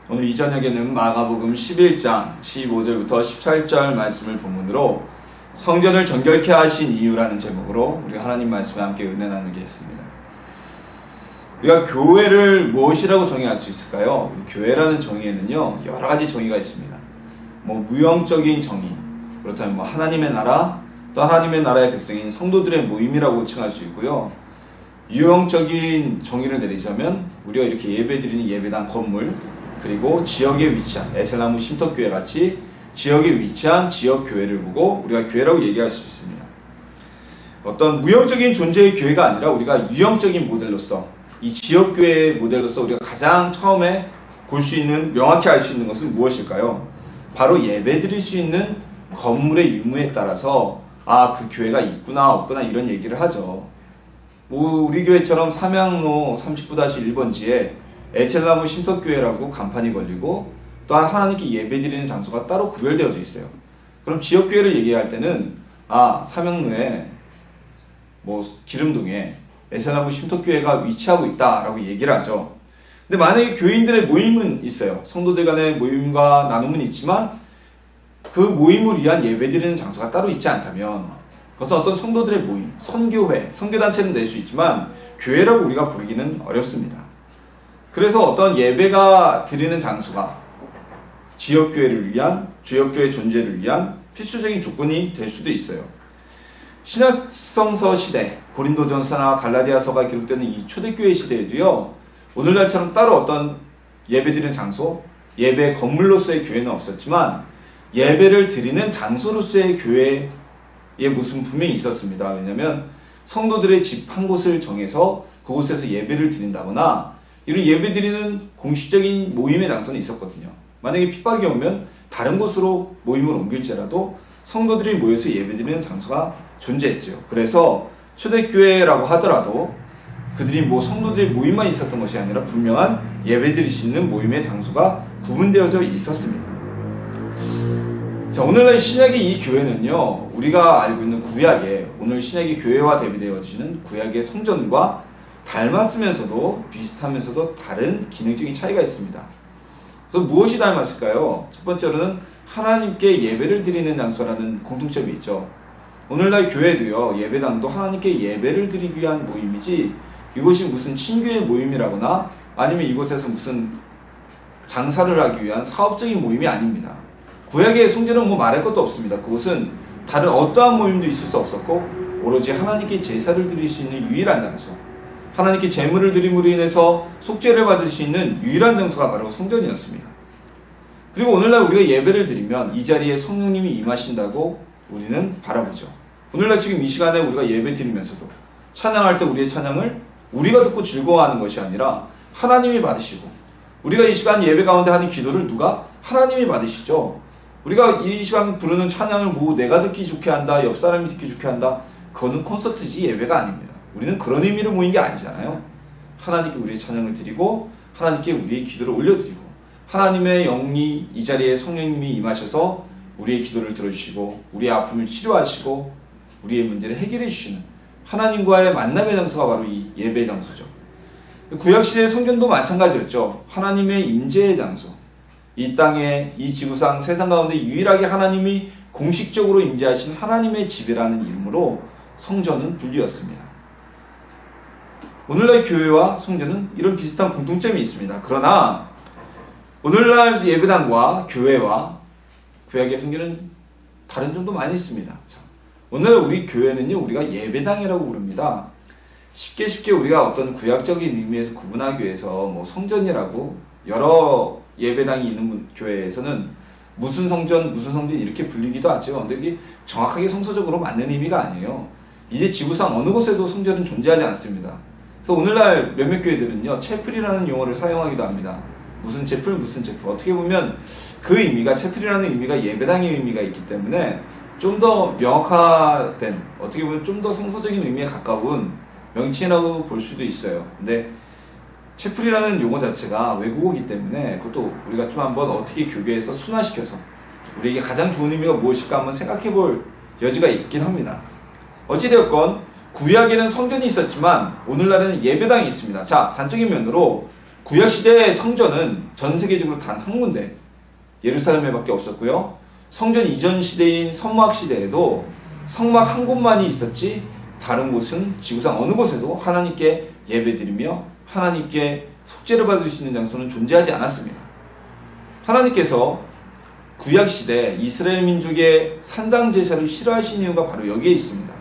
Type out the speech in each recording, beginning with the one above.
오늘 이 저녁에는 마가복음 11장 15절부터 18절 말씀을 본문으로 성전을 정결케 하신 이유라는 제목으로 우리 하나님 말씀에 함께 은혜 나누겠습니다. 우리가 교회를 무엇이라고 정의할 수 있을까요? 교회라는 정의에는요 여러 가지 정의가 있습니다. 무형적인 정의, 그렇다면 하나님의 나라, 또 하나님의 나라의 백성인 성도들의 모임이라고 칭할 수 있고요. 유형적인 정의를 내리자면 우리가 이렇게 예배드리는 예배당 건물, 그리고 지역에 위치한 에셀나무 쉼터교회 같이 지역에 위치한 지역교회를 보고 우리가 교회라고 얘기할 수 있습니다. 어떤 무형적인 존재의 교회가 아니라 우리가 유형적인 모델로서, 이 지역교회의 모델로서 우리가 가장 처음에 볼 수 있는, 명확히 알 수 있는 것은 무엇일까요? 바로 예배드릴 수 있는 건물의 유무에 따라서 그 교회가 있구나 없구나 이런 얘기를 하죠. 우리 교회처럼 삼양로 39-1번지에 에셀나무 쉼터교회라고 간판이 걸리고 또한 하나님께 예배드리는 장소가 따로 구별되어져 있어요. 그럼 지역교회를 얘기할 때는 삼양로에 기름동에 에셀나무 쉼터교회가 위치하고 있다라고 얘기를 하죠. 근데 만약에 교인들의 모임은 있어요. 성도들 간의 모임과 나눔은 있지만 그 모임을 위한 예배드리는 장소가 따로 있지 않다면 그것은 어떤 성도들의 모임, 선교회, 선교단체는 될 수 있지만 교회라고 우리가 부르기는 어렵습니다. 그래서 어떤 예배가 드리는 장소가 지역교회를 위한, 지역교회 존재를 위한 필수적인 조건이 될 수도 있어요. 신약성서 시대, 고린도전서나 갈라디아서가 기록되는 이 초대교회 시대에도요, 오늘날처럼 따로 어떤 예배드리는 장소, 예배 건물로서의 교회는 없었지만 예배를 드리는 장소로서의 교회의 모습은 분명히 있었습니다. 왜냐하면 성도들의 집 한 곳을 정해서 그곳에서 예배를 드린다거나 이런 예배드리는 공식적인 모임의 장소는 있었거든요. 만약에 핍박이 오면 다른 곳으로 모임을 옮길지라도 성도들이 모여서 예배드리는 장소가 존재했죠. 그래서 초대교회라고 하더라도 그들이 성도들의 모임만 있었던 것이 아니라 분명한 예배드릴 수 있는 모임의 장소가 구분되어져 있었습니다. 자, 오늘날 신약의 이 교회는요, 우리가 알고 있는 구약의, 오늘 신약의 교회와 대비되어지는 구약의 성전과 닮았으면서도 비슷하면서도 다른 기능적인 차이가 있습니다. 그래서 무엇이 닮았을까요? 첫 번째로는 하나님께 예배를 드리는 장소라는 공통점이 있죠. 오늘날 교회도요, 예배당도 하나님께 예배를 드리기 위한 모임이지 이곳이 무슨 친교의 모임이라거나 아니면 이곳에서 무슨 장사를 하기 위한 사업적인 모임이 아닙니다. 구약의 성전은 말할 것도 없습니다. 그곳은 다른 어떠한 모임도 있을 수 없었고 오로지 하나님께 제사를 드릴 수 있는 유일한 장소, 하나님께 제물을 드림으로 인해서 속죄를 받을 수 있는 유일한 장소가 바로 성전이었습니다. 그리고 오늘날 우리가 예배를 드리면 이 자리에 성령님이 임하신다고 우리는 바라보죠. 오늘날 지금 이 시간에 우리가 예배 드리면서도 찬양할 때 우리의 찬양을 우리가 듣고 즐거워하는 것이 아니라 하나님이 받으시고, 우리가 이 시간 예배 가운데 하는 기도를 누가? 하나님이 받으시죠. 우리가 이 시간 부르는 찬양을 내가 듣기 좋게 한다, 옆 사람이 듣기 좋게 한다, 그거는 콘서트지 예배가 아닙니다. 우리는 그런 의미로 모인 게 아니잖아요. 하나님께 우리의 찬양을 드리고 하나님께 우리의 기도를 올려드리고 하나님의 영이 이 자리에 성령님이 임하셔서 우리의 기도를 들어주시고 우리의 아픔을 치료하시고 우리의 문제를 해결해 주시는 하나님과의 만남의 장소가 바로 이 예배의 장소죠. 구약시대의 성전도 마찬가지였죠. 하나님의 임재의 장소, 이 땅에, 이 지구상, 세상 가운데 유일하게 하나님이 공식적으로 임재하신 하나님의 집이라는 이름으로 성전은 불리웠습니다. 오늘날 교회와 성전은 이런 비슷한 공통점이 있습니다. 그러나 오늘날 예배당과 교회와 구약의 성전은 다른 점도 많이 있습니다. 오늘 우리 교회는요, 우리가 예배당이라고 부릅니다. 쉽게 우리가 어떤 구약적인 의미에서 구분하기 위해서 성전이라고 여러 예배당이 있는 교회에서는 무슨 성전 이렇게 불리기도 하죠. 근데 그게 정확하게 성서적으로 맞는 의미가 아니에요. 이제 지구상 어느 곳에도 성전은 존재하지 않습니다. 그래서 오늘날 몇몇 교회들은요, 채플이라는 용어를 사용하기도 합니다. 무슨 채플. 어떻게 보면 그 의미가, 채플이라는 의미가 예배당의 의미가 있기 때문에 좀 더 명확화된, 어떻게 보면 좀 더 성서적인 의미에 가까운 명칭이라고 볼 수도 있어요. 근데 채플이라는 용어 자체가 외국어이기 때문에 그것도 우리가 좀 한번 어떻게 교계에서 순화시켜서 우리에게 가장 좋은 의미가 무엇일까 한번 생각해 볼 여지가 있긴 합니다. 어찌되었건 구약에는 성전이 있었지만 오늘날에는 예배당이 있습니다. 자, 단적인 면으로 구약시대의 성전은 전 세계적으로 단 한 군데 예루살렘에밖에 없었고요. 성전 이전 시대인 성막 시대에도 성막 한 곳만이 있었지 다른 곳은 지구상 어느 곳에도 하나님께 예배드리며 하나님께 속죄를 받을 수 있는 장소는 존재하지 않았습니다. 하나님께서 구약시대 이스라엘 민족의 산당 제사를 싫어하신 이유가 바로 여기에 있습니다.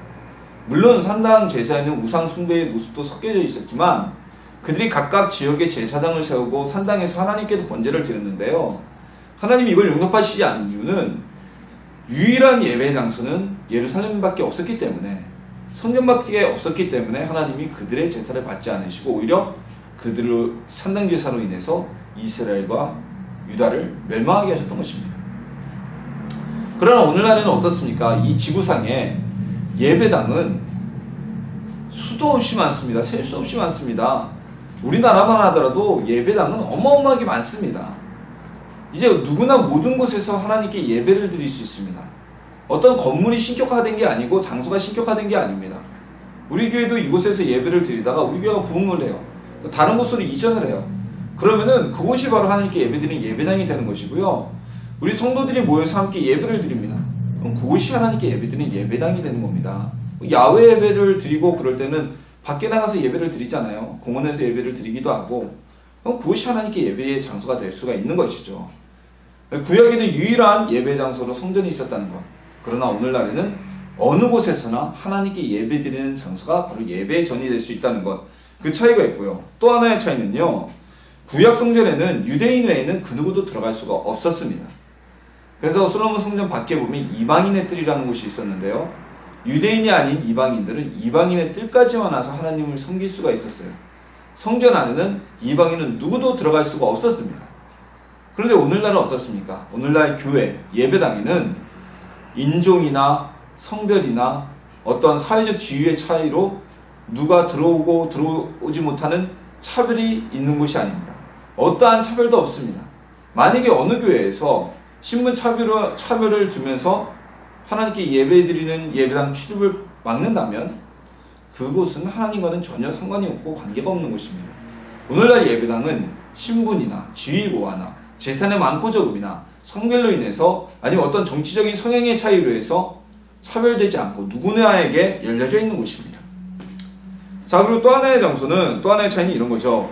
물론 산당 제사에는 우상 숭배의 모습도 섞여져 있었지만 그들이 각각 지역의 제사장을 세우고 산당에서 하나님께도 번제를 드렸는데요. 하나님이 이걸 용납하시지 않은 이유는 유일한 예배 장소는 예루살렘밖에 없었기 때문에, 성전밖에 없었기 때문에 하나님이 그들의 제사를 받지 않으시고 오히려 그들의 산당 제사로 인해서 이스라엘과 유다를 멸망하게 하셨던 것입니다. 그러나 오늘날에는 어떻습니까? 이 지구상에 예배당은 수도 없이 많습니다. 셀 수 없이 많습니다. 우리나라만 하더라도 예배당은 어마어마하게 많습니다. 이제 누구나 모든 곳에서 하나님께 예배를 드릴 수 있습니다. 어떤 건물이 신격화된 게 아니고 장소가 신격화된 게 아닙니다. 우리 교회도 이곳에서 예배를 드리다가 우리 교회가 부흥을 해요. 다른 곳으로 이전을 해요. 그러면은 그곳이 바로 하나님께 예배드리는 예배당이 되는 것이고요. 우리 성도들이 모여서 함께 예배를 드립니다. 그럼 그곳이 하나님께 예배드리는 예배당이 되는 겁니다. 야외 예배를 드리고 그럴 때는 밖에 나가서 예배를 드리잖아요. 공원에서 예배를 드리기도 하고, 그럼 그곳이 하나님께 예배의 장소가 될 수가 있는 것이죠. 구약에는 유일한 예배 장소로 성전이 있었다는 것. 그러나 오늘날에는 어느 곳에서나 하나님께 예배드리는 장소가 바로 예배의 전이 될 수 있다는 것. 그 차이가 있고요. 또 하나의 차이는요. 구약 성전에는 유대인 외에는 그 누구도 들어갈 수가 없었습니다. 그래서 솔로몬 성전 밖에 보면 이방인의 뜰이라는 곳이 있었는데요. 유대인이 아닌 이방인들은 이방인의 뜰까지만 와서 하나님을 섬길 수가 있었어요. 성전 안에는 이방인은 누구도 들어갈 수가 없었습니다. 그런데 오늘날은 어떻습니까? 오늘날 교회, 예배당에는 인종이나 성별이나 어떤 사회적 지위의 차이로 누가 들어오고 들어오지 못하는 차별이 있는 곳이 아닙니다. 어떠한 차별도 없습니다. 만약에 어느 교회에서 신분 차별을 두면서 하나님께 예배드리는 예배당 출입을 막는다면 그곳은 하나님과는 전혀 상관이 없고 관계가 없는 곳입니다. 오늘날 예배당은 신분이나 지위고하나 재산의 많고 적음이나 성별로 인해서 아니면 어떤 정치적인 성향의 차이로 해서 차별되지 않고 누구나에게 열려져 있는 곳입니다. 자, 그리고 또 하나의 장소는, 또 하나의 차이는 이런 거죠.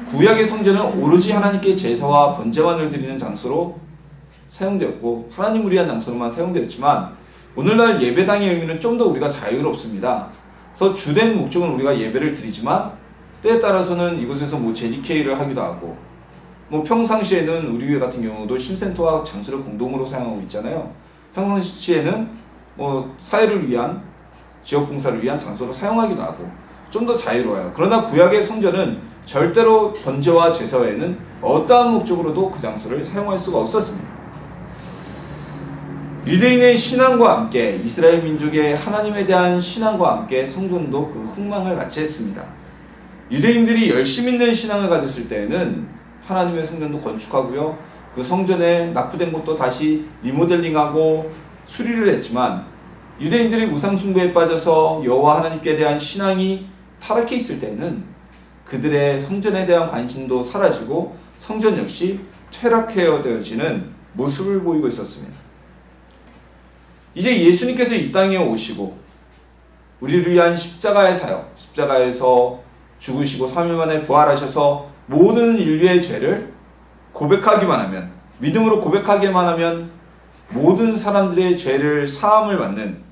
구약의 성전은 오로지 하나님께 제사와 번제만을 드리는 장소로 사용되었고 하나님을 위한 장소로만 사용되었지만 오늘날 예배당의 의미는 좀 더 우리가 자유롭습니다. 그래서 주된 목적은 우리가 예배를 드리지만 때에 따라서는 이곳에서 재직회의를 하기도 하고, 평상시에는 우리 교회 같은 경우도 심센터와 장소를 공동으로 사용하고 있잖아요. 평상시에는 사회를 위한, 지역봉사를 위한 장소로 사용하기도 하고 좀 더 자유로워요. 그러나 구약의 성전은 절대로 번제와 제사 외에는 어떠한 목적으로도 그 장소를 사용할 수가 없었습니다. 유대인의 신앙과 함께 이스라엘 민족의 하나님에 대한 신앙과 함께 성전도 그 흥망을 같이 했습니다. 유대인들이 열심 있는 신앙을 가졌을 때에는 하나님의 성전도 건축하고요. 그 성전에 낙후된 곳도 다시 리모델링하고 수리를 했지만 유대인들이 우상숭배에 빠져서 여호와 하나님께 대한 신앙이 타락해 있을 때는 그들의 성전에 대한 관심도 사라지고 성전 역시 퇴락되어지는 모습을 보이고 있었습니다. 이제 예수님께서 이 땅에 오시고 우리를 위한 십자가의 사역, 십자가에서 죽으시고 3일 만에 부활하셔서 모든 인류의 죄를 고백하기만 하면, 믿음으로 고백하기만 하면 모든 사람들의 죄를 사함을 받는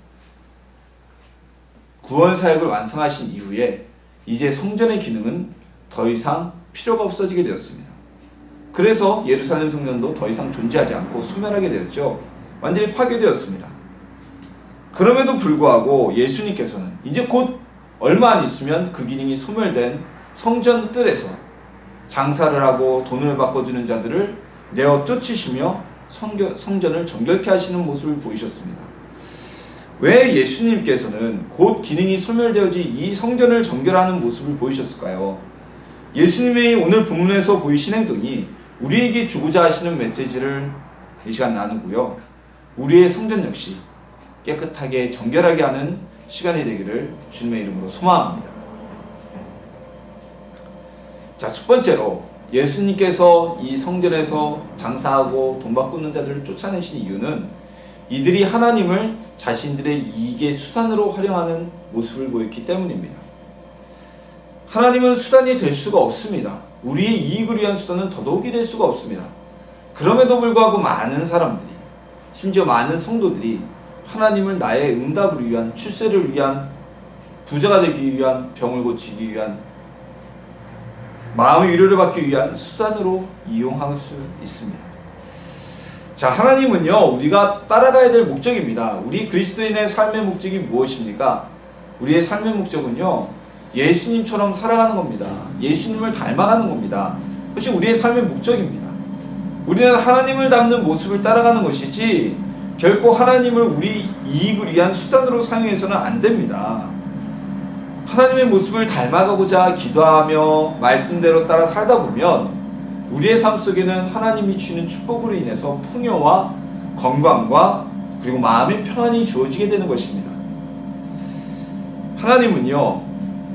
구원 사역을 완성하신 이후에 이제 성전의 기능은 더 이상 필요가 없어지게 되었습니다. 그래서 예루살렘 성전도 더 이상 존재하지 않고 소멸하게 되었죠. 완전히 파괴되었습니다. 그럼에도 불구하고 예수님께서는 이제 곧 얼마 안 있으면 그 기능이 소멸된 성전 뜰에서 장사를 하고 돈을 바꿔주는 자들을 내어 쫓으시며 성전을 정결케 하시는 모습을 보이셨습니다. 왜 예수님께서는 곧 기능이 소멸되어지 이 성전을 정결하는 모습을 보이셨을까요? 예수님의 오늘 본문에서 보이신 행동이 우리에게 주고자 하시는 메시지를 이 시간 나누고요. 우리의 성전 역시 깨끗하게 정결하게 하는 시간이 되기를 주님의 이름으로 소망합니다. 자, 첫 번째로 예수님께서 이 성전에서 장사하고 돈 바꾸는 자들을 쫓아내신 이유는 이들이 하나님을 자신들의 이익의 수단으로 활용하는 모습을 보였기 때문입니다. 하나님은 수단이 될 수가 없습니다. 우리의 이익을 위한 수단은 더더욱이 될 수가 없습니다. 그럼에도 불구하고 많은 사람들이, 심지어 많은 성도들이 하나님을 나의 응답을 위한, 출세를 위한, 부자가 되기 위한, 병을 고치기 위한, 마음의 위로를 받기 위한 수단으로 이용할 수 있습니다. 자, 하나님은요, 우리가 따라가야 될 목적입니다. 우리 그리스도인의 삶의 목적이 무엇입니까? 우리의 삶의 목적은요, 예수님처럼 살아가는 겁니다. 예수님을 닮아가는 겁니다. 그것이 우리의 삶의 목적입니다. 우리는 하나님을 닮는 모습을 따라가는 것이지 결코 하나님을 우리 이익을 위한 수단으로 사용해서는 안 됩니다. 하나님의 모습을 닮아가고자 기도하며 말씀대로 따라 살다 보면 우리의 삶 속에는 하나님이 주는 축복으로 인해서 풍요와 건강과 그리고 마음의 평안이 주어지게 되는 것입니다. 하나님은요,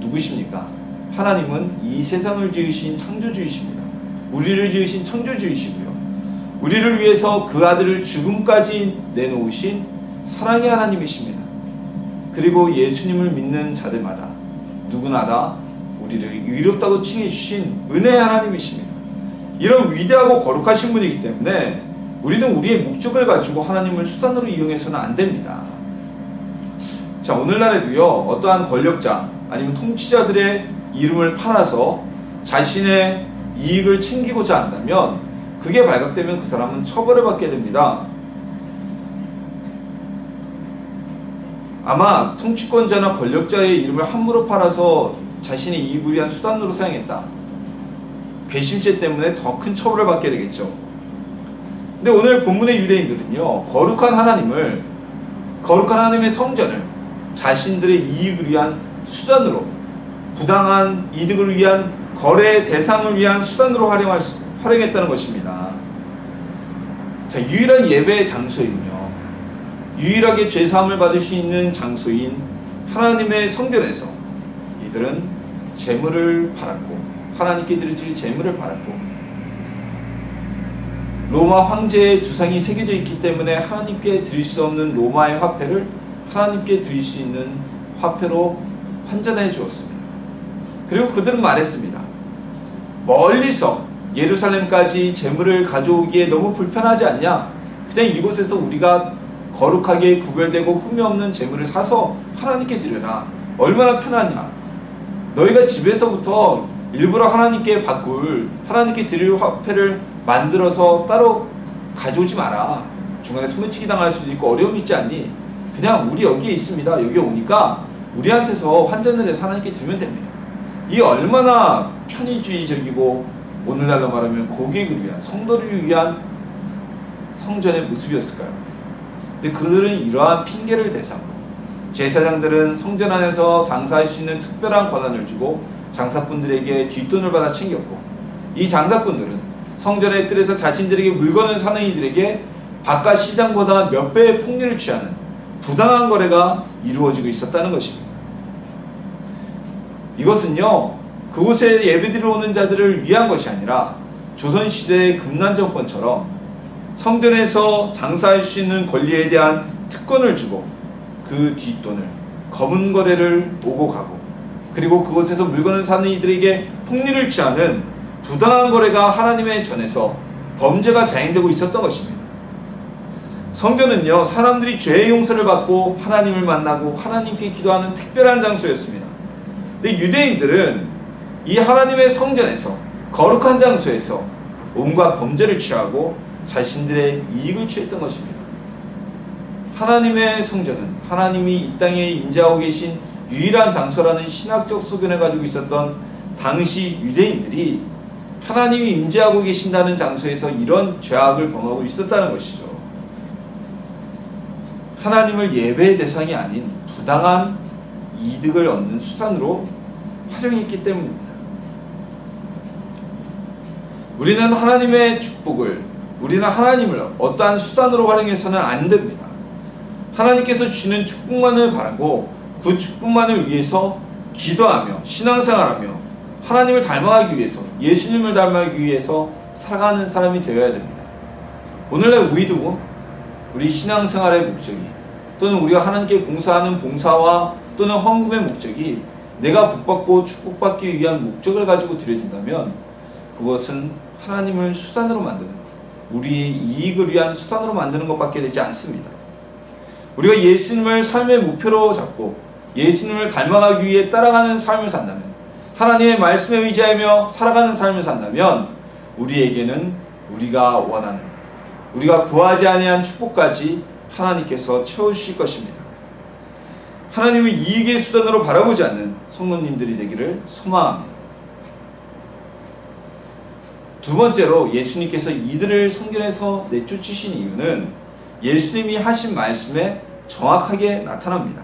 누구십니까? 하나님은 이 세상을 지으신 창조주이십니다. 우리를 지으신 창조주이시고요, 우리를 위해서 그 아들을 죽음까지 내놓으신 사랑의 하나님이십니다. 그리고 예수님을 믿는 자들마다 누구나 다 우리를 의롭다고 칭해주신 은혜의 하나님이십니다. 이런 위대하고 거룩하신 분이기 때문에 우리는 우리의 목적을 가지고 하나님을 수단으로 이용해서는 안 됩니다. 자, 오늘날에도요, 어떠한 권력자 아니면 통치자들의 이름을 팔아서 자신의 이익을 챙기고자 한다면 그게 발각되면 그 사람은 처벌을 받게 됩니다. 아마 통치권자나 권력자의 이름을 함부로 팔아서 자신의 이익을 위한 수단으로 사용했다, 괘씸죄 때문에 더 큰 처벌을 받게 되겠죠. 근데 오늘 본문의 유대인들은요, 거룩한 하나님의 성전을 자신들의 이익을 위한 수단으로, 부당한 이득을 위한 거래 대상을 위한 수단으로 활용했다는 것입니다. 자, 유일한 예배의 장소이며 유일하게 죄사함을 받을 수 있는 장소인 하나님의 성전에서 이들은 재물을 팔았고, 하나님께 드려질 재물을 팔았고, 로마 황제의 주상이 새겨져 있기 때문에 하나님께 드릴 수 없는 로마의 화폐를 하나님께 드릴 수 있는 화폐로 환전해 주었습니다. 그리고 그들은 말했습니다. 멀리서 예루살렘까지 재물을 가져오기에 너무 불편하지 않냐? 그냥 이곳에서 우리가 거룩하게 구별되고 흠이 없는 재물을 사서 하나님께 드려라. 얼마나 편하냐? 너희가 집에서부터 일부러 하나님께 드릴 화폐를 만들어서 따로 가져오지 마라. 중간에 소매치기 당할 수도 있고 어려움이 있지 않니? 그냥 우리 여기에 있습니다. 여기 오니까 우리한테서 환전을 해서 하나님께 드리면 됩니다. 이 얼마나 편의주의적이고 오늘날로 말하면 고객을 위한, 성도를 위한 성전의 모습이었을까요? 근데 그들은 이러한 핑계를 대상으로 제사장들은 성전 안에서 장사할 수 있는 특별한 권한을 주고 장사꾼들에게 뒷돈을 받아 챙겼고, 이 장사꾼들은 성전의 뜰에서 자신들에게 물건을 사는 이들에게 바깥 시장보다 몇 배의 폭리를 취하는 부당한 거래가 이루어지고 있었다는 것입니다. 이것은요, 그곳에 예배드리러 오는 자들을 위한 것이 아니라 조선시대의 금난정권처럼 성전에서 장사할 수 있는 권리에 대한 특권을 주고 그 뒷돈을, 검은 거래를 오고 가고, 그리고 그곳에서 물건을 사는 이들에게 폭리를 취하는 부당한 거래가 하나님의 전에서 범죄가 자행되고 있었던 것입니다. 성전은요, 사람들이 죄의 용서를 받고 하나님을 만나고 하나님께 기도하는 특별한 장소였습니다. 근데 유대인들은 이 하나님의 성전에서, 거룩한 장소에서 온갖 범죄를 취하고 자신들의 이익을 취했던 것입니다. 하나님의 성전은 하나님이 이 땅에 임재하고 계신 유일한 장소라는 신학적 소견을 가지고 있었던 당시 유대인들이 하나님이 임재하고 계신다는 장소에서 이런 죄악을 범하고 있었다는 것이죠. 하나님을 예배의 대상이 아닌 부당한 이득을 얻는 수단으로 활용했기 때문입니다. 우리는 하나님의 축복을, 우리는 하나님을 어떠한 수단으로 활용해서는 안 됩니다. 하나님께서 주시는 축복만을 바라고 그 축복만을 위해서 기도하며 신앙생활하며 하나님을 닮아가기 위해서, 예수님을 닮아가기 위해서 살아가는 사람이 되어야 됩니다. 오늘날 우리도 우리 신앙생활의 목적이, 또는 우리가 하나님께 봉사하는 봉사와 또는 헌금의 목적이 내가 복받고 축복받기 위한 목적을 가지고 드려진다면 그것은 하나님을 수단으로 만드는, 우리의 이익을 위한 수단으로 만드는 것밖에 되지 않습니다. 우리가 예수님을 삶의 목표로 잡고 예수님을 닮아가기 위해 따라가는 삶을 산다면, 하나님의 말씀에 의지하며 살아가는 삶을 산다면 우리에게는 우리가 원하는, 우리가 구하지 아니한 축복까지 하나님께서 채워주실 것입니다. 하나님을 이익의 수단으로 바라보지 않는 성도님들이 되기를 소망합니다. 두 번째로, 예수님께서 이들을 성전에서 내쫓으신 이유는 예수님이 하신 말씀에 정확하게 나타납니다.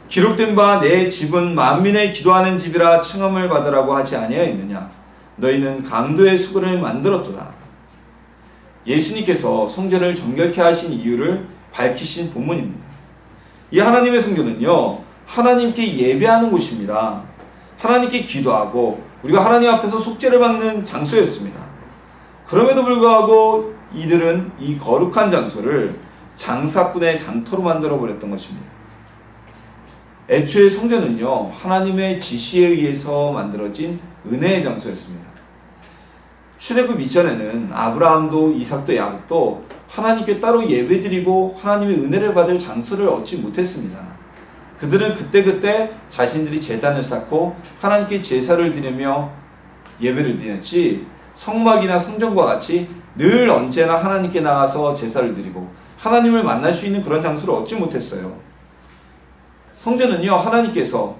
기록된 바 내 집은 만민의 기도하는 집이라 칭함을 받으라고 하지 아니하였느냐? 너희는 강도의 수건을 만들었도다. 예수님께서 성전을 정결케 하신 이유를 밝히신 본문입니다. 이 하나님의 성전은요, 하나님께 예배하는 곳입니다. 하나님께 기도하고 우리가 하나님 앞에서 속죄를 받는 장소였습니다. 그럼에도 불구하고 이들은 이 거룩한 장소를 장사꾼의 장터로 만들어 버렸던 것입니다. 애초에 성전은요, 하나님의 지시에 의해서 만들어진 은혜의 장소였습니다. 출애굽 이전에는 아브라함도 이삭도 야곱도 하나님께 따로 예배드리고 하나님의 은혜를 받을 장소를 얻지 못했습니다. 그들은 그때그때 자신들이 제단을 쌓고 하나님께 제사를 드리며 예배를 드렸지, 성막이나 성전과 같이 늘 언제나 하나님께 나가서 제사를 드리고 하나님을 만날 수 있는 그런 장소를 얻지 못했어요. 성전은요, 하나님께서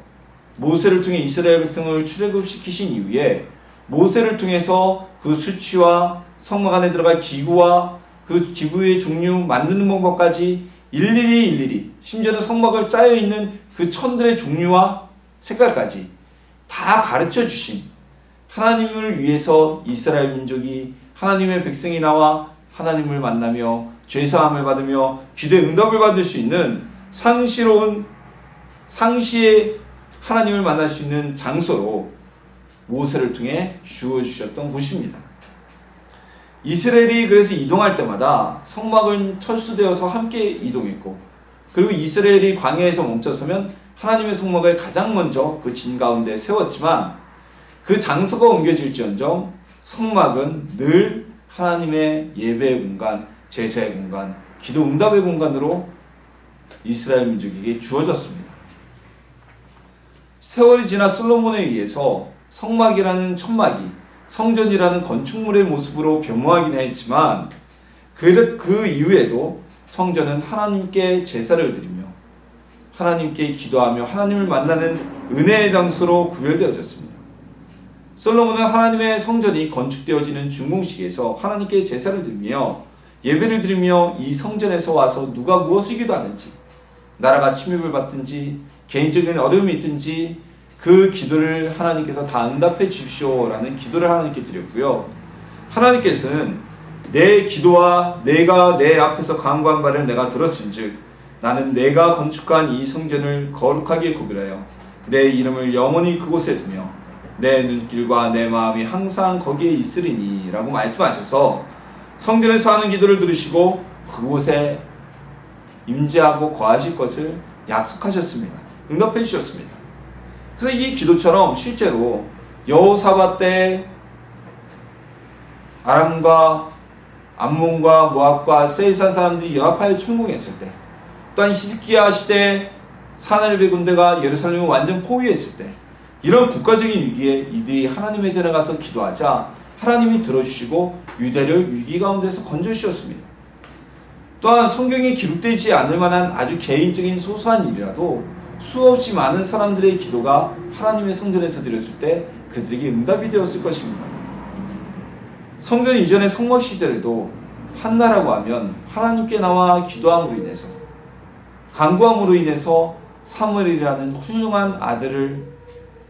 모세를 통해 이스라엘 백성을 출애굽시키신 이후에 모세를 통해서 그 수치와 성막 안에 들어갈 기구와 그 기구의 종류 만드는 방법까지 일일이, 심지어는 성막을 짜여있는 그 천들의 종류와 색깔까지 다 가르쳐 주신, 하나님을 위해서 이스라엘 민족이, 하나님의 백성이 나와 하나님을 만나며 죄사함을 받으며 기도의 응답을 받을 수 있는 상시에 하나님을 만날 수 있는 장소로 모세를 통해 주어주셨던 곳입니다. 이스라엘이 그래서 이동할 때마다 성막은 철수되어서 함께 이동했고, 그리고 이스라엘이 광야에서 멈춰서면 하나님의 성막을 가장 먼저 그 진 가운데 세웠지만, 그 장소가 옮겨질지언정 성막은 늘 하나님의 예배의 공간, 제사의 공간, 기도 응답의 공간으로 이스라엘 민족에게 주어졌습니다. 세월이 지나 솔로몬에 의해서 성막이라는 천막이 성전이라는 건축물의 모습으로 변모하긴 했지만, 그 이후에도 성전은 하나님께 제사를 드리며 하나님께 기도하며 하나님을 만나는 은혜의 장소로 구별되어졌습니다. 솔로몬은 하나님의 성전이 건축되어지는 준공식에서 하나님께 제사를 드리며 예배를 드리며 이 성전에서 와서 누가 무엇을 기도하는지, 나라가 침입을 받든지 개인적인 어려움이 있든지 그 기도를 하나님께서 다 응답해 주십시오라는 기도를 하나님께 드렸고요. 하나님께서는 내 기도와 내가 내 앞에서 간구한 바를 내가 들었은즉 나는 내가 건축한 이 성전을 거룩하게 구별하여 내 이름을 영원히 그곳에 두며 내 눈길과 내 마음이 항상 거기에 있으리니 라고 말씀하셔서 성전에서 하는 기도를 들으시고 그곳에 임재하고 거하실 것을 약속하셨습니다. 응답해 주셨습니다. 그래서 이 기도처럼 실제로 여호사밧 때 아람과 암몬과 모압과 세일산 사람들이 연합하여 침공했을 때, 또한 히스기야 시대 사나리베 군대가 예루살렘을 완전 포위했을 때, 이런 국가적인 위기에 이들이 하나님의 전에 가서 기도하자 하나님이 들어주시고 유대를 위기 가운데서 건져주셨습니다. 또한 성경에 기록되지 않을 만한 아주 개인적인 소소한 일이라도 수없이 많은 사람들의 기도가 하나님의 성전에서 드렸을 때 그들에게 응답이 되었을 것입니다. 성전 이전의 성막 시절에도 한나라고 하면 하나님께 나와 기도함으로 인해서, 간구함으로 인해서 사무엘이라는 훌륭한 아들을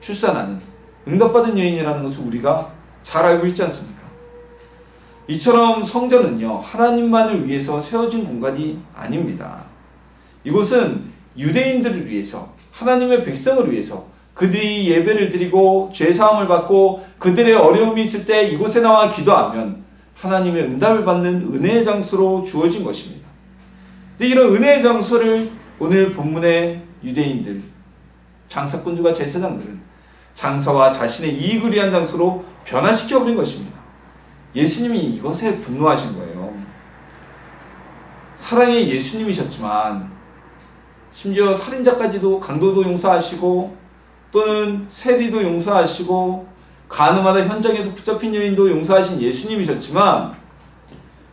출산하는 응답받은 여인이라는 것을 우리가 잘 알고 있지 않습니까? 이처럼 성전은요, 하나님만을 위해서 세워진 공간이 아닙니다. 이곳은 유대인들을 위해서, 하나님의 백성을 위해서, 그들이 예배를 드리고 죄사함을 받고 그들의 어려움이 있을 때 이곳에 나와 기도하면 하나님의 응답을 받는 은혜의 장소로 주어진 것입니다. 근데 이런 은혜의 장소를 오늘 본문의 유대인들, 장사꾼들과 제사장들은 장사와 자신의 이익을 위한 장소로 변화시켜버린 것입니다. 예수님이 이것에 분노하신 거예요. 사랑의 예수님이셨지만 심지어 살인자까지도 강도도 용서하시고 또는 세리도 용서하시고 가늠하다 현장에서 붙잡힌 여인도 용서하신 예수님이셨지만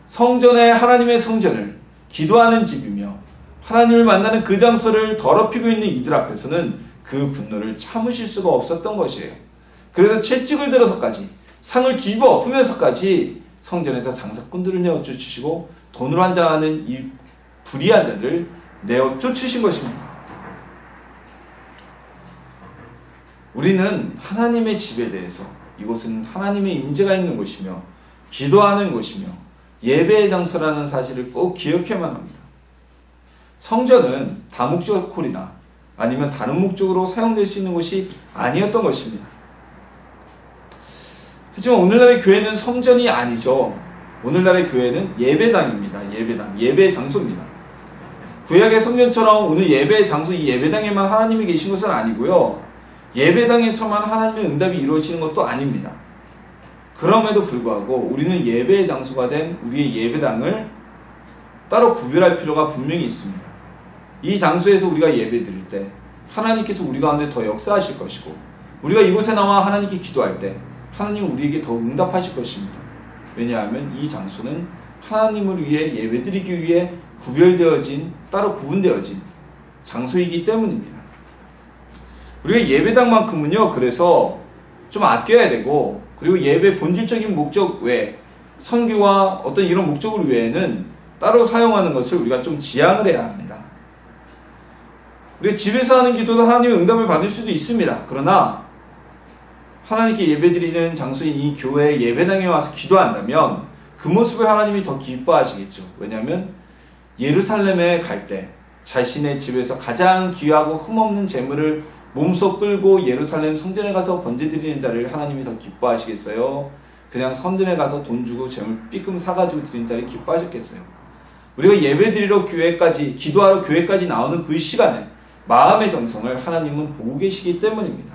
성전에 하나님의 성전을 기도하는 집이며 하나님을 만나는 그 장소를 더럽히고 있는 이들 앞에서는 그 분노를 참으실 수가 없었던 것이에요. 그래서 채찍을 들어서까지 상을 뒤집어 엎으면서까지 성전에서 장사꾼들을 내어 쫓으시고 돈을 환장하는 이 불의한 자들을 내어 쫓으신 것입니다. 우리는 하나님의 집에 대해서 이곳은 하나님의 임재가 있는 곳이며 기도하는 곳이며 예배의 장소라는 사실을 꼭 기억해야만 합니다. 성전은 다목적 홀이나 아니면 다른 목적으로 사용될 수 있는 곳이 아니었던 것입니다. 하지만 오늘날의 교회는 성전이 아니죠. 오늘날의 교회는 예배당입니다. 예배당, 예배의 장소입니다. 구약의 성전처럼 오늘 예배의 장소, 이 예배당에만 하나님이 계신 것은 아니고요. 예배당에서만 하나님의 응답이 이루어지는 것도 아닙니다. 그럼에도 불구하고 우리는 예배의 장소가 된 우리의 예배당을 따로 구별할 필요가 분명히 있습니다. 이 장소에서 우리가 예배 드릴 때 하나님께서 우리 가운데 더 역사하실 것이고 우리가 이곳에 나와 하나님께 기도할 때 하나님은 우리에게 더 응답하실 것입니다. 왜냐하면 이 장소는 하나님을 위해 예배드리기 위해 구별되어진, 따로 구분되어진 장소이기 때문입니다. 우리가 예배당만큼은요, 그래서 좀 아껴야 되고, 그리고 예배 본질적인 목적 외에 선교와 어떤 이런 목적을 외에는 따로 사용하는 것을 우리가 좀 지양을 해야 합니다. 우리가 집에서 하는 기도도 하나님의 응답을 받을 수도 있습니다. 그러나 하나님께 예배드리는 장소인 이 교회 예배당에 와서 기도한다면 그 모습을 하나님이 더 기뻐하시겠죠. 왜냐하면 예루살렘에 갈 때 자신의 집에서 가장 귀하고 흠없는 재물을 몸소 끌고 예루살렘 성전에 가서 번제드리는 자를 하나님이 더 기뻐하시겠어요? 그냥 성전에 가서 돈 주고 재물 삐끔 사가지고 드리는 자를 기뻐하셨겠어요? 우리가 예배드리러 교회까지, 기도하러 교회까지 나오는 그 시간에 마음의 정성을 하나님은 보고 계시기 때문입니다.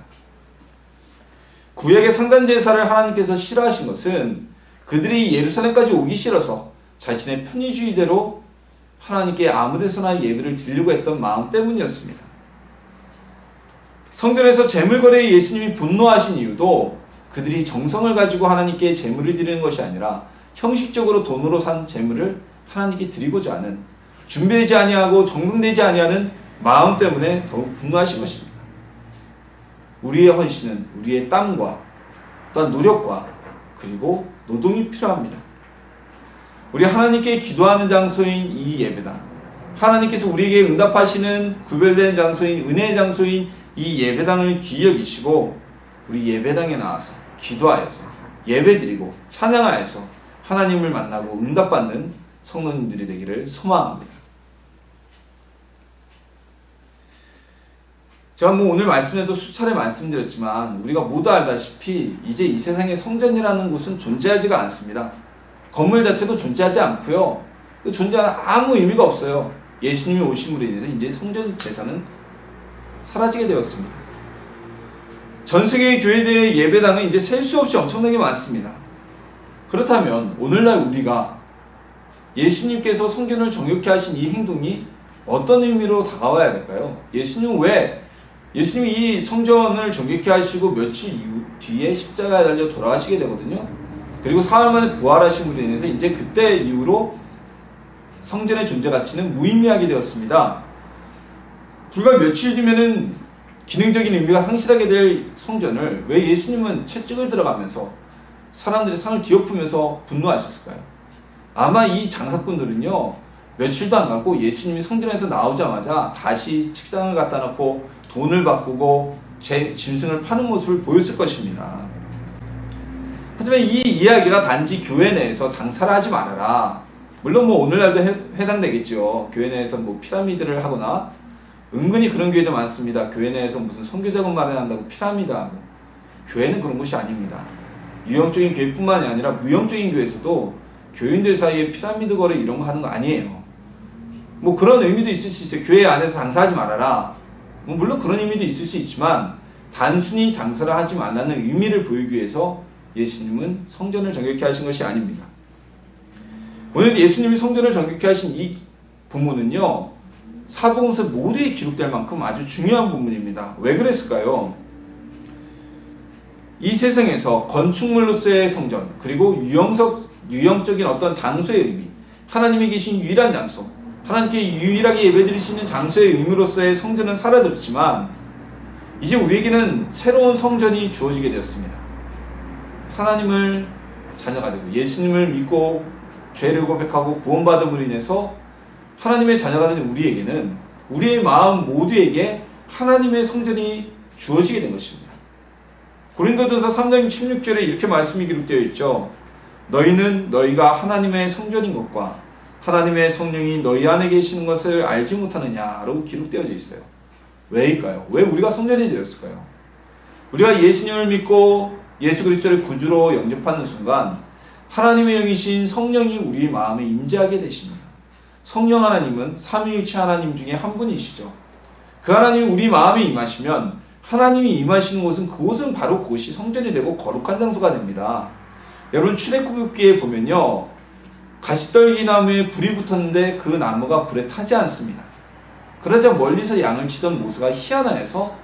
구약의 상단제사를 하나님께서 싫어하신 것은 그들이 예루살렘까지 오기 싫어서 자신의 편의주의대로 하나님께 아무데서나 예배를 드리려고 했던 마음 때문이었습니다. 성전에서 재물거래에 예수님이 분노하신 이유도 그들이 정성을 가지고 하나님께 재물을 드리는 것이 아니라 형식적으로 돈으로 산 재물을 하나님께 드리고자 하는, 준비되지 아니하고 정돈되지 아니하는 마음 때문에 더욱 분노하신 것입니다. 우리의 헌신은 우리의 땀과 또한 노력과 그리고 노동이 필요합니다. 우리 하나님께 기도하는 장소인 이 예배당, 하나님께서 우리에게 응답하시는 구별된 장소인 은혜의 장소인 이 예배당을 귀히 여기시고 우리 예배당에 나와서 기도하여서 예배드리고 찬양하여서 하나님을 만나고 응답받는 성도님들이 되기를 소망합니다. 제가 오늘 말씀에도 수차례 말씀드렸지만 우리가 모두 알다시피 이제 이 세상에 성전이라는 곳은 존재하지가 않습니다. 건물 자체도 존재하지 않고요. 그 존재하는 아무 의미가 없어요. 예수님이 오심으로 인해서 이제 성전 제사는 사라지게 되었습니다. 전 세계의 교회들의 예배당은 이제 셀 수 없이 엄청나게 많습니다. 그렇다면 오늘날 우리가 예수님께서 성전을 정욕케 하신 이 행동이 어떤 의미로 다가와야 될까요? 예수님이 이 성전을 정욕케 하시고 며칠 뒤에 십자가에 달려 돌아가시게 되거든요. 그리고 사흘 만에 부활하심으로 인해서 이제 그때 이후로 성전의 존재 가치는 무의미하게 되었습니다. 불과 며칠 뒤면은 기능적인 의미가 상실하게 될 성전을 왜 예수님은 채찍을 들어가면서 사람들의 상을 뒤엎으면서 분노하셨을까요? 아마 이 장사꾼들은요, 며칠도 안 가고 예수님이 성전에서 나오자마자 다시 책상을 갖다 놓고 돈을 바꾸고 짐승을 파는 모습을 보였을 것입니다. 하지만 이 이야기가 단지 교회 내에서 장사를 하지 말아라, 물론 오늘날도 해당되겠죠. 교회 내에서 피라미드를 하거나 은근히 그런 교회도 많습니다. 교회 내에서 무슨 선교자금 마련한다고 피라미드하고. 교회는 그런 곳이 아닙니다. 유형적인 교회뿐만이 아니라 무형적인 교회에서도 교인들 사이에 피라미드 거래 이런 거 하는 거 아니에요. 뭐 그런 의미도 있을 수 있어요. 교회 안에서 장사하지 말아라. 뭐 물론 그런 의미도 있을 수 있지만 단순히 장사를 하지 말라는 의미를 보이기 위해서 예수님은 성전을 정결케 하신 것이 아닙니다. 오늘 예수님이 성전을 정결케 하신 이 본문은요, 사복음서 모두에 기록될 만큼 아주 중요한 본문입니다. 왜 그랬을까요? 이 세상에서 건축물로서의 성전, 그리고 유형적인 어떤 장소의 의미, 하나님이 계신 유일한 장소, 하나님께 유일하게 예배드릴 수 있는 장소의 의미로서의 성전은 사라졌지만 이제 우리에게는 새로운 성전이 주어지게 되었습니다. 하나님을 자녀가 되고 예수님을 믿고 죄를 고백하고 구원받음으로 인해서 하나님의 자녀가 된 우리에게는 우리의 마음 모두에게 하나님의 성전이 주어지게 된 것입니다. 고린도전서 3장 16절에 이렇게 말씀이 기록되어 있죠. 너희는 너희가 하나님의 성전인 것과 하나님의 성령이 너희 안에 계시는 것을 알지 못하느냐라고 기록되어져 있어요. 왜일까요? 왜 우리가 성전이 되었을까요? 우리가 예수님을 믿고 예수 그리스도를 구주로 영접하는 순간 하나님의 영이신 성령이 우리 마음에 임재하게 되십니다. 성령 하나님은 삼위일체 하나님 중에 한 분이시죠. 그 하나님이 우리 마음에 임하시면 하나님이 임하시는 곳은 그곳은 바로 그곳이 성전이 되고 거룩한 장소가 됩니다. 여러분 출애굽기에 보면요, 가시떨기 나무에 불이 붙었는데 그 나무가 불에 타지 않습니다. 그러자 멀리서 양을 치던 모세가 희한하여서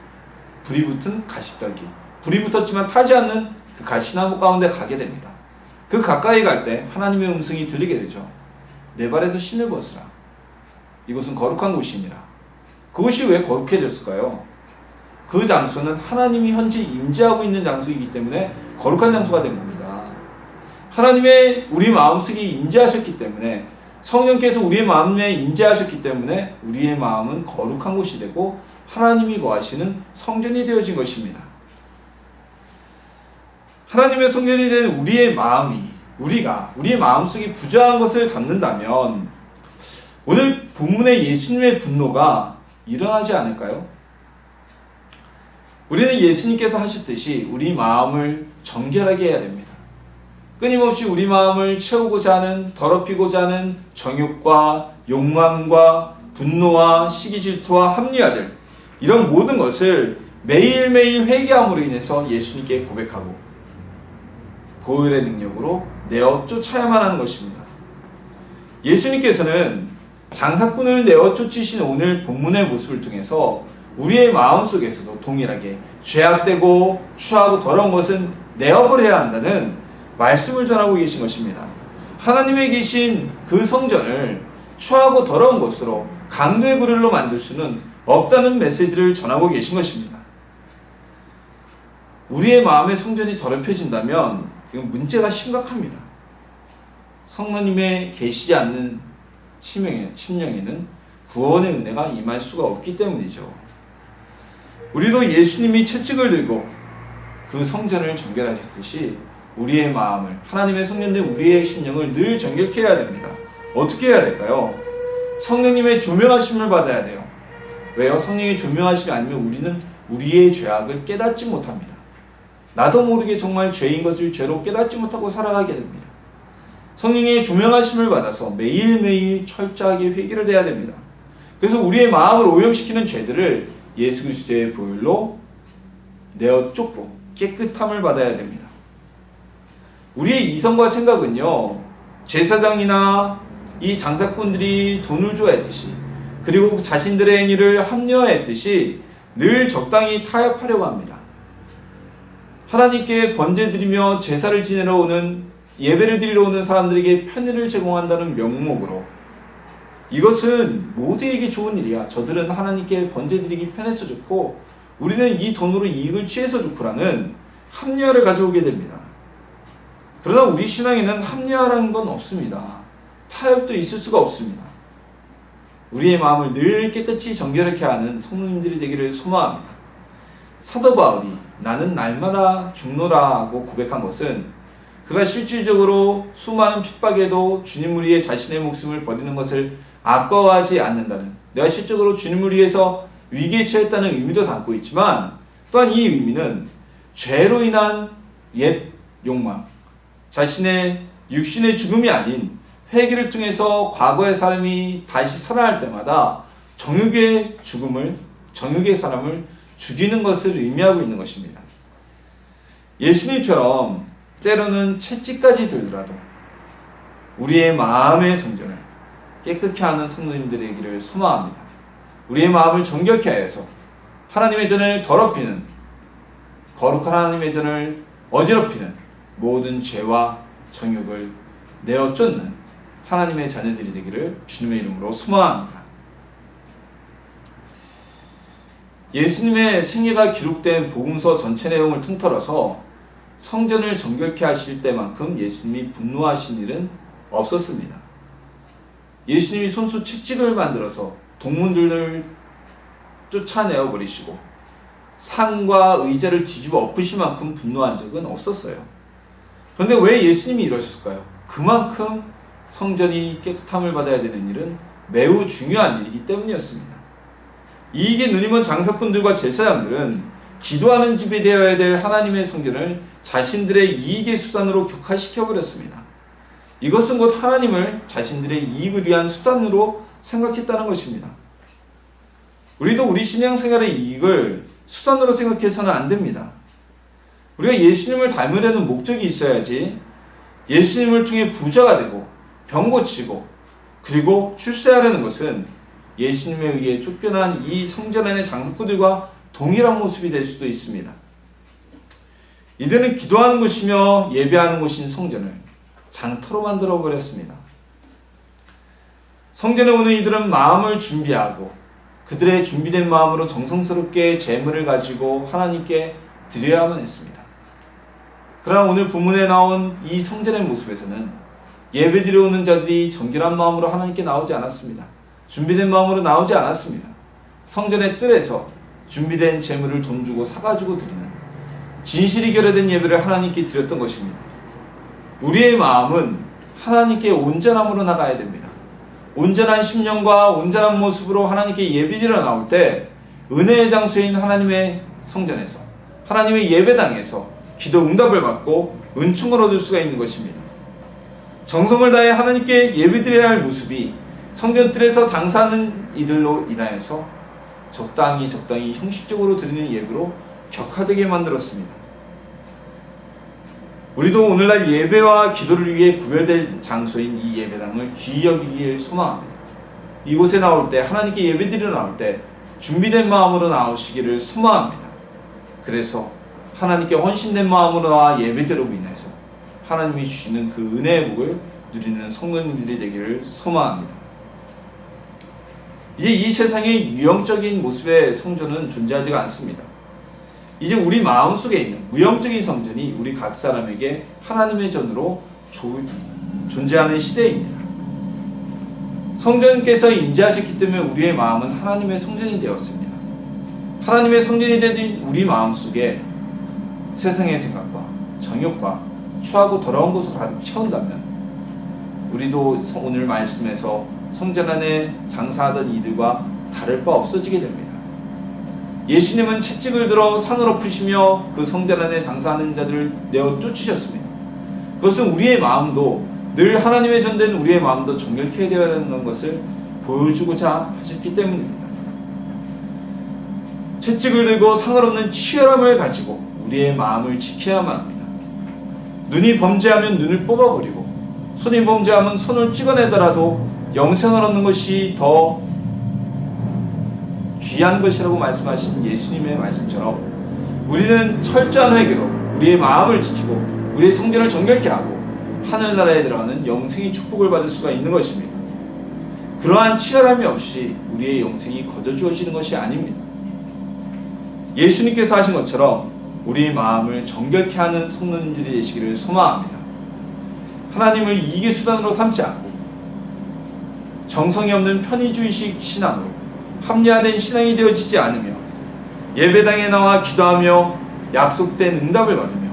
불이 붙은 가시떨기, 불이 붙었지만 타지 않는 그 가시나무 가운데 가게 됩니다. 그 가까이 갈 때 하나님의 음성이 들리게 되죠. 내 발에서 신을 벗으라. 이곳은 거룩한 곳이니라. 그곳이 왜 거룩해졌을까요? 그 장소는 하나님이 현재 임재하고 있는 장소이기 때문에 거룩한 장소가 된 겁니다. 하나님의 우리 마음속에 임재하셨기 때문에, 성령께서 우리의 마음에 임재하셨기 때문에 우리의 마음은 거룩한 곳이 되고 하나님이 거하시는 성전이 되어진 것입니다. 하나님의 성전이 된 우리의 마음이, 우리의 마음속에 부정한 것을 담는다면 오늘 본문의 예수님의 분노가 일어나지 않을까요? 우리는 예수님께서 하셨듯이 우리 마음을 정결하게 해야 됩니다. 끊임없이 우리 마음을 채우고자 하는, 더럽히고자 하는 정욕과 욕망과 분노와 시기 질투와 합리화들, 이런 모든 것을 매일매일 회개함으로 인해서 예수님께 고백하고 보혈의 능력으로 내어 쫓아야만 하는 것입니다. 예수님께서는 장사꾼을 내어 쫓으신 오늘 본문의 모습을 통해서 우리의 마음속에서도 동일하게 죄악되고 추하고 더러운 것은 내어버려야 한다는 말씀을 전하고 계신 것입니다. 하나님의 계신 그 성전을 추하고 더러운 것으로 강도의 구렬로 만들 수는 없다는 메시지를 전하고 계신 것입니다. 우리의 마음의 성전이 더럽혀진다면 이건 문제가 심각합니다. 성령님의 계시지 않는 심령에는 구원의 은혜가 임할 수가 없기 때문이죠. 우리도 예수님이 채찍을 들고 그 성전을 정결하셨듯이 우리의 마음을, 하나님의 성전된 우리의 심령을 늘 정결케 해야 됩니다. 어떻게 해야 될까요? 성령님의 조명하심을 받아야 돼요. 왜요? 성령의 조명하심이 아니면 우리는 우리의 죄악을 깨닫지 못합니다. 나도 모르게 정말 죄인 것을 죄로 깨닫지 못하고 살아가게 됩니다. 성령의 조명하심을 받아서 매일매일 철저하게 회개를 해야 됩니다. 그래서 우리의 마음을 오염시키는 죄들을 예수 그리스도의 보혈로 내어 쫓고 깨끗함을 받아야 됩니다. 우리의 이성과 생각은요, 제사장이나 이 장사꾼들이 돈을 좋아했듯이, 그리고 자신들의 행위를 합리화했듯이 늘 적당히 타협하려고 합니다. 하나님께 번제드리며 제사를 지내러 오는, 예배를 드리러 오는 사람들에게 편의를 제공한다는 명목으로, 이것은 모두에게 좋은 일이야, 저들은 하나님께 번제드리기 편해서 좋고 우리는 이 돈으로 이익을 취해서 좋고라는 합리화를 가져오게 됩니다. 그러나 우리 신앙에는 합리화라는 건 없습니다. 타협도 있을 수가 없습니다. 우리의 마음을 늘 깨끗이 정결하게 하는 성도님들이 되기를 소망합니다. 사도 바울이 나는 날마다 죽노라고 고백한 것은 그가 실질적으로 수많은 핍박에도 주님을 위해 자신의 목숨을 버리는 것을 아까워하지 않는다는, 내가 실적으로 주님을 위해서 위기에 처했다는 의미도 담고 있지만 또한 이 의미는 죄로 인한 옛 욕망, 자신의 육신의 죽음이 아닌 회개를 통해서 과거의 사람이 다시 살아날 때마다 정욕의 죽음을, 정욕의 사람을 죽이는 것을 의미하고 있는 것입니다. 예수님처럼 때로는 채찍까지 들더라도 우리의 마음의 성전을 깨끗게 하는 성도님들의 길을 소망합니다. 우리의 마음을 정결케 하여서 하나님의 전을 더럽히는, 거룩한 하나님의 전을 어지럽히는 모든 죄와 정욕을 내어 쫓는 하나님의 자녀들이 되기를 주님의 이름으로 소망합니다. 예수님의 생애가 기록된 복음서 전체 내용을 통틀어서 성전을 정결케 하실 때만큼 예수님이 분노하신 일은 없었습니다. 예수님이 손수 채찍을 만들어서 동문들을 쫓아내어 버리시고 상과 의자를 뒤집어 엎으실 만큼 분노한 적은 없었어요. 그런데 왜 예수님이 이러셨을까요? 그만큼 성전이 깨끗함을 받아야 되는 일은 매우 중요한 일이기 때문이었습니다. 이익에 눈이 먼 장사꾼들과 제사장들은 기도하는 집이 되어야 될 하나님의 성전을 자신들의 이익의 수단으로 격화시켜버렸습니다. 이것은 곧 하나님을 자신들의 이익을 위한 수단으로 생각했다는 것입니다. 우리도 우리 신앙생활의 이익을 수단으로 생각해서는 안 됩니다. 우리가 예수님을 닮으려는 목적이 있어야지 예수님을 통해 부자가 되고 병 고치고 그리고 출세하려는 것은 예수님에 의해 쫓겨난 이 성전 안의 장사꾼들과 동일한 모습이 될 수도 있습니다. 이들은 기도하는 곳이며 예배하는 곳인 성전을 장터로 만들어 버렸습니다. 성전에 오는 이들은 마음을 준비하고 그들의 준비된 마음으로 정성스럽게 제물을 가지고 하나님께 드려야만 했습니다. 그러나 오늘 본문에 나온 이 성전의 모습에서는 예배드려 오는 자들이 정결한 마음으로 하나님께 나오지 않았습니다. 준비된 마음으로 나오지 않았습니다. 성전의 뜰에서 준비된 제물을 돈 주고 사가지고 드리는 진실이 결여된 예배를 하나님께 드렸던 것입니다. 우리의 마음은 하나님께 온전함으로 나가야 됩니다. 온전한 심령과 온전한 모습으로 하나님께 예배드려 나올 때 은혜의 장소인 하나님의 성전에서, 하나님의 예배당에서 기도 응답을 받고 은총을 얻을 수가 있는 것입니다. 정성을 다해 하나님께 예배드려야 할 모습이 성전뜰에서 장사하는 이들로 인하여서 적당히 형식적으로 드리는 예배로 격화되게 만들었습니다. 우리도 오늘날 예배와 기도를 위해 구별된 장소인 이 예배당을 귀히 여기길 소망합니다. 이곳에 나올 때, 하나님께 예배드리러 나올 때 준비된 마음으로 나오시기를 소망합니다. 그래서 하나님께 헌신된 마음으로 나와 예배드리로 인해서 하나님이 주시는 그 은혜의 복을 누리는 성도님들이 되기를 소망합니다. 이제 이 세상의 유형적인 모습의 성전은 존재하지가 않습니다. 이제 우리 마음속에 있는 무형적인 성전이 우리 각 사람에게 하나님의 전으로 존재하는 시대입니다. 성전께서 임재하셨기 때문에 우리의 마음은 하나님의 성전이 되었습니다. 하나님의 성전이 된 우리 마음속에 세상의 생각과 정욕과 추하고 더러운 것을 가득 채운다면 우리도 오늘 말씀에서 성전 안에 장사하던 이들과 다를 바 없어지게 됩니다. 예수님은 채찍을 들어 상을 엎으시며 그 성전 안에 장사하는 자들을 내어 쫓으셨습니다. 그것은 우리의 마음도 늘 하나님의 전된 우리의 마음도 정결케 되어야 하는 것을 보여주고자 하셨기 때문입니다. 채찍을 들고 상을 엎는 치열함을 가지고 우리의 마음을 지켜야만 합니다. 눈이 범죄하면 눈을 뽑아버리고 손이 범죄하면 손을 찍어내더라도 영생을 얻는 것이 더 귀한 것이라고 말씀하신 예수님의 말씀처럼 우리는 철저한 회개로 우리의 마음을 지키고 우리의 성전을 정결케 하고 하늘나라에 들어가는 영생의 축복을 받을 수가 있는 것입니다. 그러한 치열함이 없이 우리의 영생이 거저 주어지는 것이 아닙니다. 예수님께서 하신 것처럼 우리의 마음을 정결케 하는 성도님들이 되시기를 소망합니다. 하나님을 이익의 수단으로 삼지 않고 정성이 없는 편의주의식 신앙으로 합리화된 신앙이 되어지지 않으며 예배당에 나와 기도하며 약속된 응답을 받으며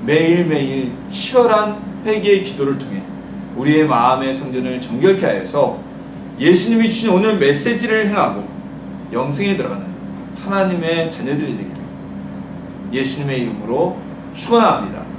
매일매일 치열한 회개의 기도를 통해 우리의 마음의 성전을 정결케 하여서 예수님이 주신 오늘 메시지를 행하고 영생에 들어가는 하나님의 자녀들이 되기를 예수님의 이름으로 축원합니다.